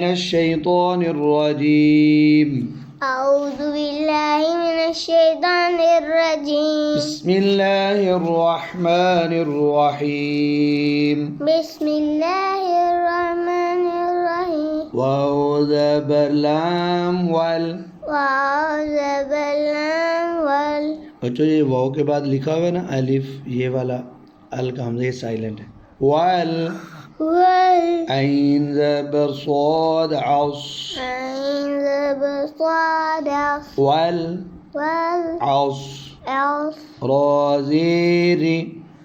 الشيطان أعوذ بالله من الشيطان الرجيم بسم الله الرحمن الرحيم بسم الله الرحمن الرحيم واو زبر لام वल वाव ज़बर लाम वल। बच्चों ये वाव के बाद लिखा हुआ है ना अलिफ, ये वाला अल का हमजा ये साइलेंट है। वल वल ऐन ज़बर स्वाद अस ऐन ज़बर स्वाद अस वल वल अस अस रा ज़ेर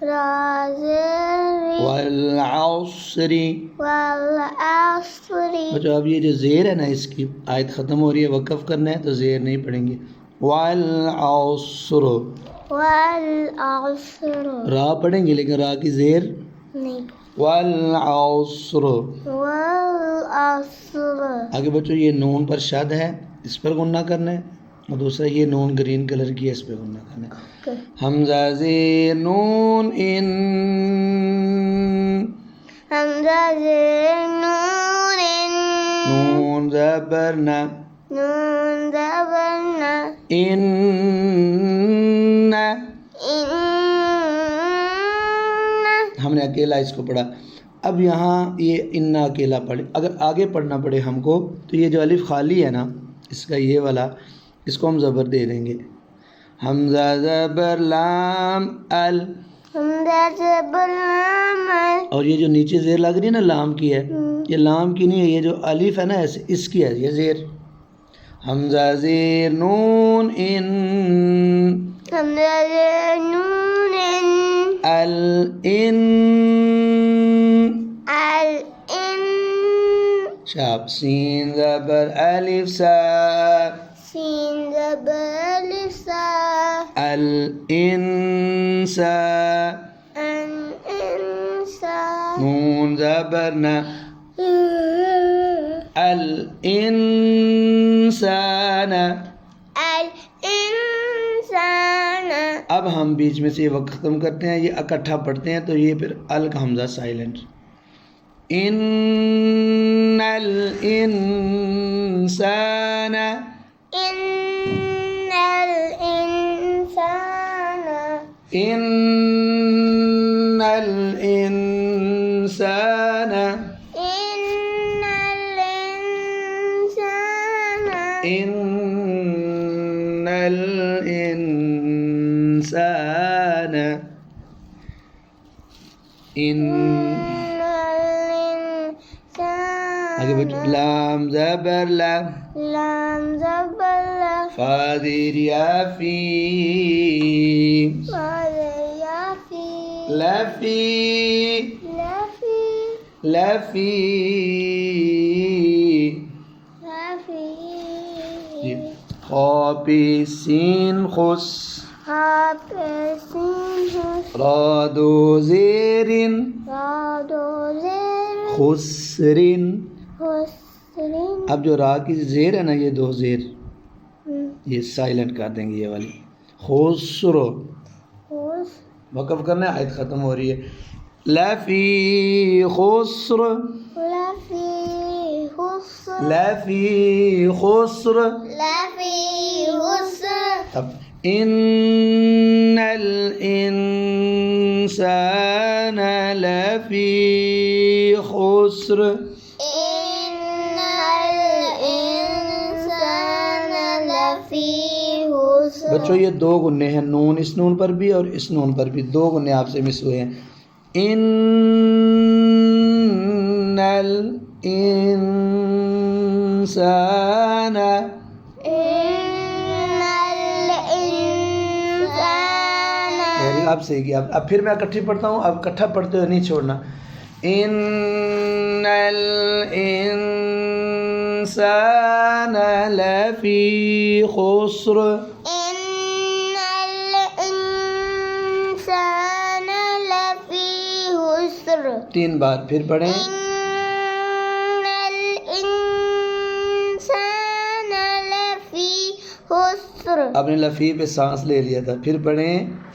रा ज़ेर वल अस्री। वल अस्री। बच्चों अब ये जो ज़ेर है ना, इसकी आयत ख़त्म हो रही है, वक़फ़ करना है तो ज़ेर नहीं पढ़ेंगे। वल अस्र वल अस्र रा पढ़ेंगे लेकिन रा की ज़ेर नहीं। वल अस्र। वल अस्र। आगे बच्चों ये नून पर शद है, इस पर गुन्ना करना है, और दूसरा ये नून ग्रीन कलर की है, इस पर गुन्ना करना है। हमज़ा ज़ेर नून इन हमज़ा ज़ेर नून इन नून ज़बर न नून ज़बर न इन हमने अकेला इसको पढ़ा। अब यहाँ ये इन्ना अकेला पढ़े, अगर आगे पढ़ना पड़े हमको तो ये जो अलिफ खाली है ना, इसका ये वाला, इसको हम ज़बर दे देंगे। हमज़ा ज़बर लाम अल हमज़ा ज़बर लाम अल। और ये जो नीचे ज़ेर लग रही है ना, लाम की है, ये लाम की नहीं है, ये जो अलिफ है ना ऐसे इसकी है ये ज़ेर। हमज़ा ज़ेर नून इन हमज़ा ज़ेर नून इन अल इन अल इन शाब सीन ज़बर अलिफ सा सीन ज़बर अलिफ सा अल इंसा अन इंसा नून ज़बर न अल इंसान। अल इंसान। अब हम बीच में से ये वक्त ख़त्म करते हैं, ये इकट्ठा पढ़ते हैं तो ये फिर अल का हमज़ा साइलेंट। इन्नल इंसान इन्नल इंसान इन्नल इंसान इन्नल इंसान इन्नल इंसान इन आगे बच्चों लाम ज़बर ला लाम ज़बर ला फादिर याफी याफी लफी लफी लफी लफी ख़ापी सीन खुस हाफ़िज़ रादो ज़ेरिन रादो ज़ेर खुसरिन। खुसरिन। अब जो रा की ज़ेर है ना, ये दो ज़ेर ये साइलेंट कर देंगे, ये वाली खुसरो वक़फ़ करना है, आयत ख़त्म हो रही है। लफ़ी खुस्र लफ़ी खुस्र लफ़ी खुस्र। लफ़ी खुस्र। अब इन्नल इंसान लफ़ी खुस्र इन्नल इंसान लफ़ी खुस्र। बच्चों ये दो गुन्ने हैं, नून इस नून पर भी और इस नून पर भी, दो गुन्ने आपसे मिस हुए हैं। इन्नल इंसान आप सही किया। अब फिर मैं इकट्ठी पढ़ता हूँ, अब इकट्ठा पढ़ते हुए नहीं छोड़ना। इन्नल इंसान लफ़ी खुस्र इन्नल इंसान लफ़ी खुस्र। 3 बार फिर पढ़ें। इन्नल इंसान लफ़ी खुस्र। आपने लफ़ी पे सांस ले लिया था, फिर पढ़ें।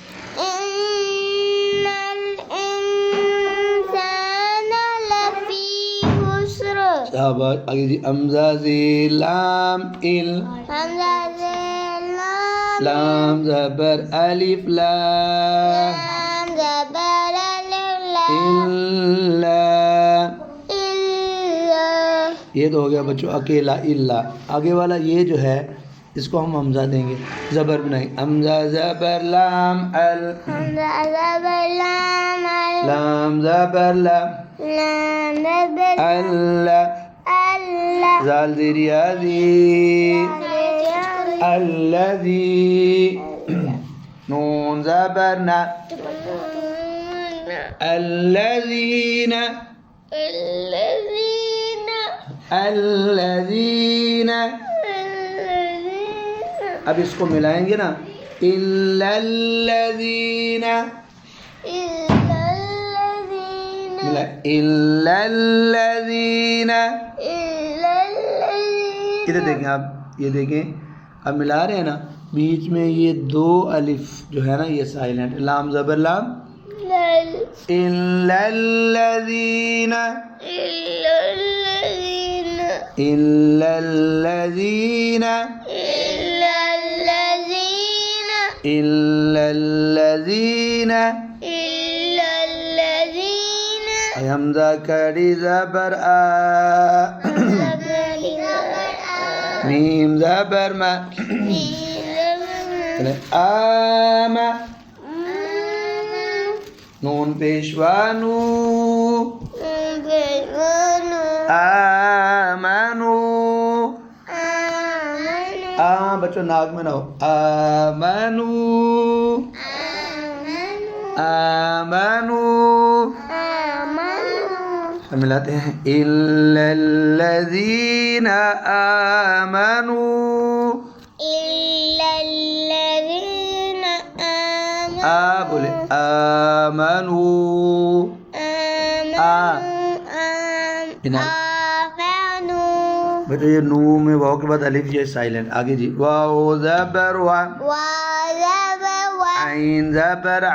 अब आगे जी हमजा ज़ेर लाम इल हमजा ज़ेर लाम लाम ज़बर अलिफ ला लाम ज़बर अलिफ ला इल्ला इल्ला। ये तो हो गया बच्चों अकेला इल्ला। आगे वाला ये जो है इसको हम हमजा देंगे, ज़बर बनाएंगे। हमजा ज़बर लाम अल हमजा ज़बर लाम अल लाम ज़बर ला लाम ज़बर अल्ला अल्ला ज़ाल ज़ेर या ज़ी अल्लज़ी नून ज़बर ना अल्लज़ीन अल्लज़ीन। अब इसको मिलाएंगे ना इल्लल्लज़ीन मिला इल्लल्लज़ीन। इधर देखें आप, ये देखें अब मिला रहे हैं ना, बीच में ये दो अलिफ जो है ना ये साइलेंट, लाम ज़बर लाम इल्लल्लज़ीन इल्लल्लज़ीन इल्लल्लज़ीन। हमज़ा कड़ी ज़बर आ मीम ज़बर मा आमा नून पेशवा नू आमनू बच्चों नाक में ना हो आमनू आमनू। हम मिलाते हैं इल्लल्लज़ीन आमनू आ बोले आमनू आ बिना बेटा ये नू में वाव के बाद अलिफ ये साइलेंट। आगे जी वाव ज़बर वा आइन ज़बर आ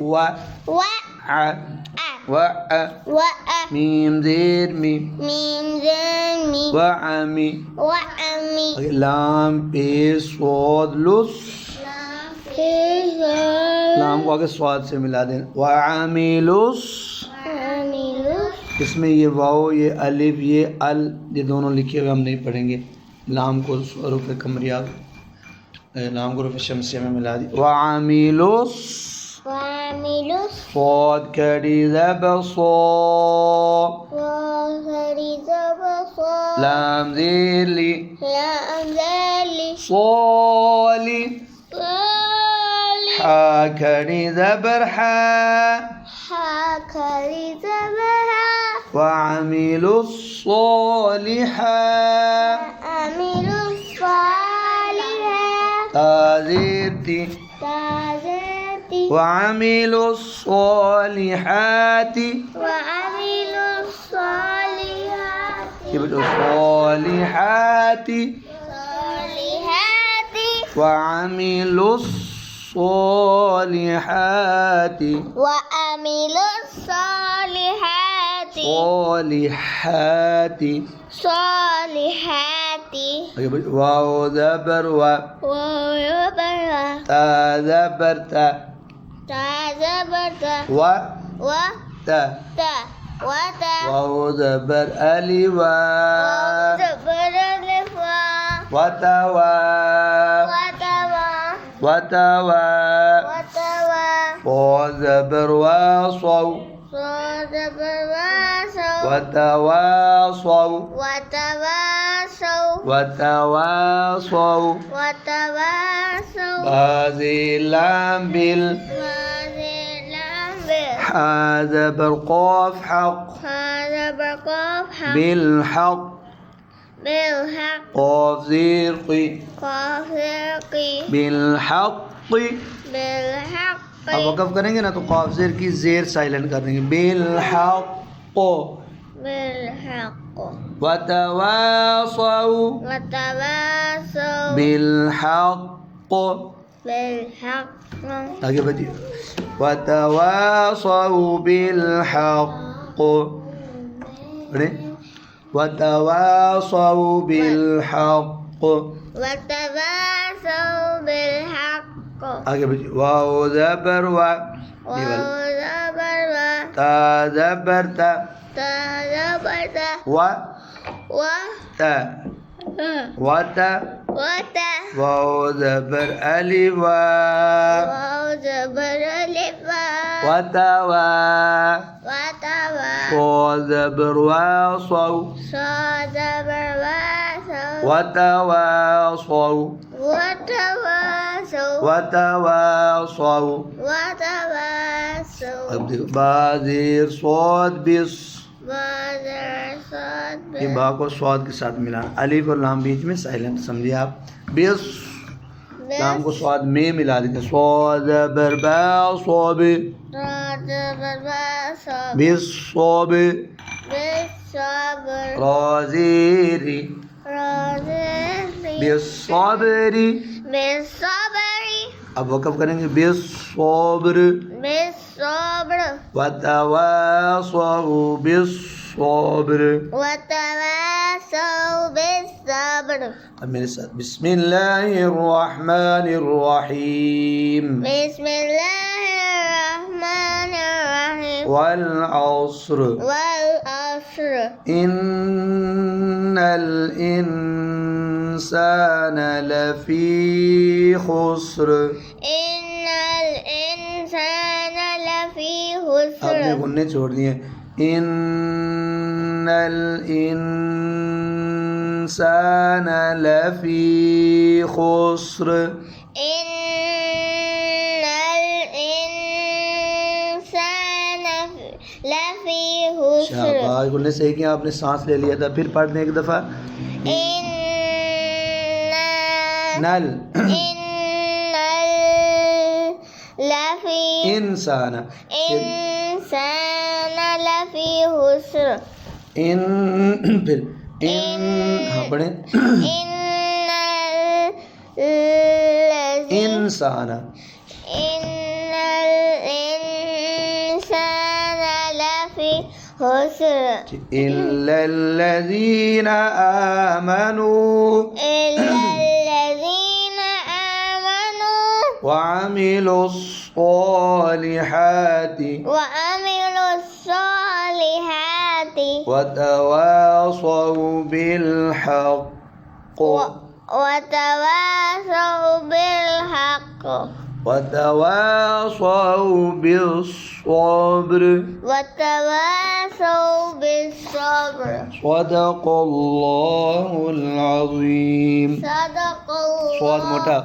वा आ वा मीम ज़ेर मी वा आमी लाम पे स्वाद लुस लाम को आगे स्वाद से मिला दें वा आमिलुस। इसमें ये वाव ये अलिफ ये अल ये दोनों लिखे हुए हम नहीं पढ़ेंगे। लाम को रूफ कमरिया लाम को रूफ शमसिया में मिला दी वा आमिलुस स्वाद कड़ी ज़बर सो लाम ज़ेर ली सोली हा कड़ी ज़बर हा वअमिलु الصالحات ताज़ीती वअमिलु الصالحات ये बच्चों الصالحات वअमिलु الصالحات صالحات واو ذبر و تا ذبر تا و تا واو ذبر ألي و وتوا واو ذبر وصو وتواصوا بازلام بال هذا بالقاف حق بالحق قاف زيرقي بالحق अब वक़फ़ करेंगे ना तो क़ाफ़ ज़ेर की ज़ेर साइलेंट कर देंगे बिलहक़ वतवासौ बिलहक़ आगे बढ़िए वतवासौ बिलहक़ पढ़े वतवासौ बिलहक़ वतवासौ बिलहक़ आगे बढ़िए वाओ ज़बर वा ये वाला वाओ ज़बर वा ता ज़बर ता ता ज़बर ता वा वा ता वाता वता वाओ ज़बर अलिफ वा वाओ ज़बर अलिफ वा वतवा वतवा सौ ज़बर वासौ सा ज़बर वा सौ वतवासौ वतवासौ वतवासौ वतवासौ अब देखो बाज़ेर स्वाद बिस बाज़र साद ये बा को स्वाद के साथ मिलाना अलिफ और लाम बीच में साइलेंट समझिए आप बिस लाम को स्वाद में मिला देते स्वाद बरबा स्वाबे बिस स्वाबे राज़ेरी बिस स्वाबरी अब वक़फ़ करेंगे बिस स्वाबर वतवासौ बिस स्वाबर अब मेरे साथ बिस्मिल्लाहिर्रहमानिर्रहीम वल अस्र इन्नल इंसान लफी खुस्र आपने गुन्ने छोड़ दिए इन्नल इंसान लफी खुस्र शाबाश गुन्ने सही किया आपने सांस ले लिया था फिर पढ़ दें एक दफ़ा नल इंसान इन फिर इन हाँ पढ़े इंसान इल्लल्लज़ीना आमनू वअमिलुस्सॉलिहाति वतवासौ बिलहक़ वतवासौ बिस्सब्र सदक़ल्लाहुल अज़ीम स्वाद मोटा